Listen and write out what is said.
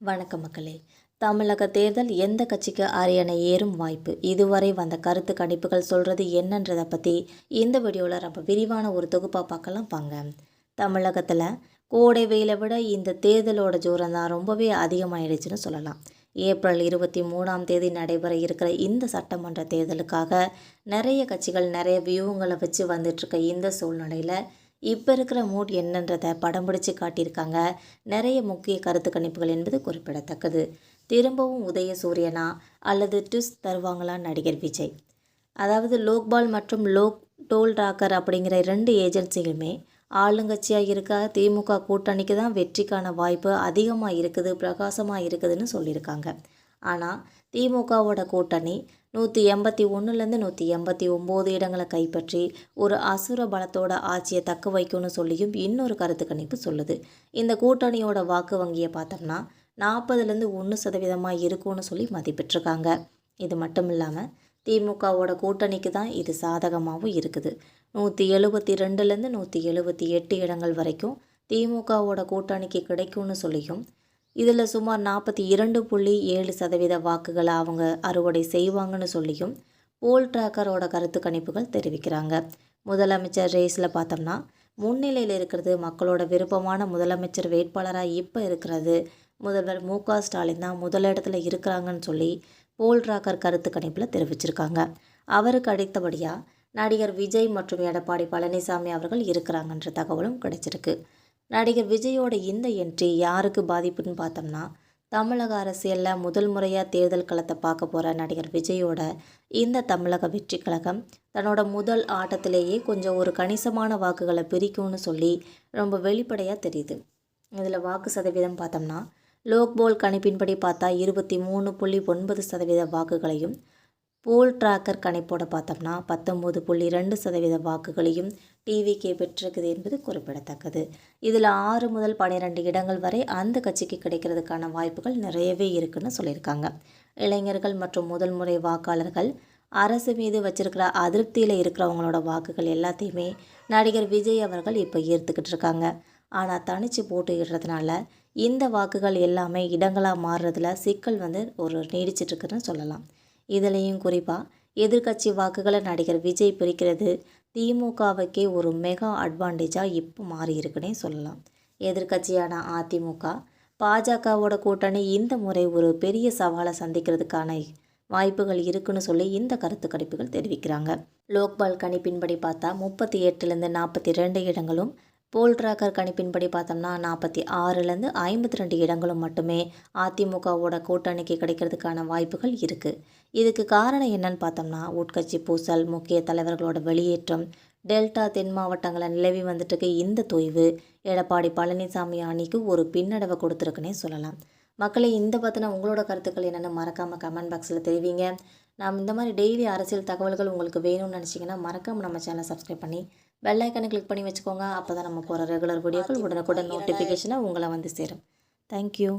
வணக்கம் மக்களே. தமிழக தேர்தல் எந்த கட்சிக்கு அரியணை ஏறும் வாய்ப்பு, இதுவரை வந்த கருத்து கணிப்புகள் சொல்கிறது என்னன்றதை பற்றி இந்த வீடியோவில் ரொம்ப விரிவான ஒரு தொகுப்பாக பார்க்கலாம் வாங்க. தமிழகத்தில் கோடை வெயிலை விட இந்த தேர்தலோட ஜோரம் தான் ரொம்பவே அதிகமாகிடுச்சுன்னு சொல்லலாம். ஏப்ரல் 23ஆம் தேதி நடைபெற இருக்கிற இந்த சட்டமன்ற தேர்தலுக்காக நிறைய கட்சிகள் நிறைய வியூகங்களை வச்சு வந்துட்டுருக்க இந்த சூழ்நிலையில் இப்போ இருக்கிற மூட் என்னன்றதை படம் பிடிச்சி காட்டியிருக்காங்க நிறைய முக்கிய கருத்து கணிப்புகள் என்பது குறிப்பிடத்தக்கது. திரும்பவும் உதயசூரியனா அல்லது ட்விஸ்ட் தருவாங்களா நடிகர் விஜய்? அதாவது லோக்பால் மற்றும் டோல் ராக்கர் அப்படிங்கிற 2 ஏஜென்சிகளுமே ஆளுங்கட்சியாக இருக்க திமுக கூட்டணிக்கு தான் வெற்றிக்கான வாய்ப்பு அதிகமாக இருக்குது, பிரகாசமாக இருக்குதுன்னு சொல்லியிருக்காங்க. ஆனால் திமுகவோட கூட்டணி 181லேருந்து 189 இடங்களை கைப்பற்றி ஒரு அசுர பலத்தோட ஆட்சியை தக்க வைக்கும்னு சொல்லியும் இன்னொரு கருத்து கணிப்பு சொல்லுது. இந்த கூட்டணியோட வாக்கு வங்கியை பார்த்தோம்னா 40லேருந்து 1% இருக்கும்னு சொல்லி மதிப்பிட்டிருக்காங்க. இது மட்டும் இல்லாமல் திமுகவோட கூட்டணிக்கு தான் இது சாதகமாகவும் இருக்குது. 172லேருந்து 178 இடங்கள் வரைக்கும் திமுகவோட கூட்டணிக்கு கிடைக்கும்னு சொல்லியும், இதில் சுமார் 42.7% வாக்குகளை அவங்க அறுவடை செய்வாங்கன்னு சொல்லியும் போல் டிராக்கரோட கருத்து கணிப்புகள் தெரிவிக்கிறாங்க. முதலமைச்சர் ரேஸில் பார்த்தோம்னா முன்னிலையில் இருக்கிறது மக்களோட விருப்பமான முதலமைச்சர் வேட்பாளராக இப்போ இருக்கிறது முதல்வர் மு.க. ஸ்டாலின் தான் முதலிடத்தில் இருக்கிறாங்கன்னு சொல்லி போல் டிராக்கர் கருத்து கணிப்பில் தெரிவிச்சிருக்காங்க. அவருக்கு அடுத்தபடியாக நடிகர் விஜய் மற்றும் எடப்பாடி பழனிசாமி அவர்கள் இருக்கிறாங்கன்ற தகவலும் கிடைச்சிருக்கு. நடிகர் விஜயோட இந்த என்ட்ரி யாருக்கு பாதிப்புன்னு பார்த்தோம்னா, தமிழக அரசியலில் முதல் முறையாக தேர்தல் களத்தை பார்க்க போகிற நடிகர் விஜயோட இந்த தமிழக வெற்றி கழகம் தன்னோட முதல் ஆட்டத்திலேயே கொஞ்சம் ஒரு கணிசமான வாக்குகளை பிரிக்கும்னு சொல்லி ரொம்ப வெளிப்படையாக தெரியுது. இதில் வாக்கு சதவீதம் பார்த்தோம்னா லோக்பால் கணிப்பின்படி பார்த்தா 23.9% வாக்குகளையும், போல் டிராக்கர் கணிப்போட பார்த்தோம்னா 19.2% வாக்குகளையும் டிவிகே பெற்றிருக்குது என்பது குறிப்பிடத்தக்கது. இதில் 6 முதல் 12 இடங்கள் வரை அந்த கட்சிக்கு கிடைக்கிறதுக்கான வாய்ப்புகள் நிறையவே இருக்குன்னு சொல்லியிருக்காங்க. இளைஞர்கள் மற்றும் முதல் முறை வாக்காளர்கள் அரசு மீது வச்சிருக்கிற அதிருப்தியில் இருக்கிறவங்களோட வாக்குகள் எல்லாத்தையுமே நடிகர் விஜய் அவர்கள் இப்போ ஏற்றுக்கிட்டு இருக்காங்க. ஆனால் தனித்து போட்டுக்கிறதுனால இந்த வாக்குகள் எல்லாமே இடங்களாக மாறுறதுல சிக்கல் ஒரு நீடிச்சிட்ருக்குன்னு சொல்லலாம். இதுலேயும் குறிப்பாக எதிர்கட்சி வாக்குகளை நடிகர் விஜய் பிரிக்கிறது திமுகவுக்கே ஒரு மெகா அட்வான்டேஜாக இப்போ மாறி இருக்குன்னே சொல்லலாம். எதிர்கட்சியான அதிமுக பாஜகவோட கூட்டணி இந்த முறை ஒரு பெரிய சவாலை சந்திக்கிறதுக்கான வாய்ப்புகள் இருக்குன்னு சொல்லி இந்த கருத்து கணிப்புகள் தெரிவிக்கிறாங்க. லோக்பால் கணிப்பின்படி பார்த்தா 38லேருந்து 42 இடங்களும், போல் டிராக்கர் கணிப்பின்படி பார்த்தோம்னா 46லேருந்து 52 இடங்களும் மட்டுமே அதிமுகவோட கூட்டணிக்கு கிடைக்கிறதுக்கான வாய்ப்புகள் இருக்குது. இதுக்கு காரணம் என்னன்னு பார்த்தோம்னா உட்கட்சி பூசல், முக்கிய தலைவர்களோட வெளியேற்றம், டெல்டா தென் மாவட்டங்களில் நிலவி வந்துட்டுருக்கு இந்த தொய்வு எடப்பாடி பழனிசாமி அணிக்கு ஒரு பின்னடைவை கொடுத்துருக்குன்னே சொல்லலாம். மக்களை இந்த பற்றின உங்களோட கருத்துக்கள் என்னென்னு மறக்காமல் கமெண்ட் பாக்ஸில் தெரிவிங்க. நாம் இந்த மாதிரி டெய்லி அரசியல் தகவல்கள் உங்களுக்கு வேணும்னு நினச்சிங்கன்னா மறக்காமல் நம்ம சேனலை சப்ஸ்கிரைப் பண்ணி பெல் ஐக்கனை கிளிக் பண்ணி வச்சுக்கோங்க. அப்போ தான் நம்ம போகிற ரெகுலர் வீடியோக்கள் உடனுக்குடன் நோட்டிஃபிகேஷனாக உங்களை சேரும். தேங்க்யூ.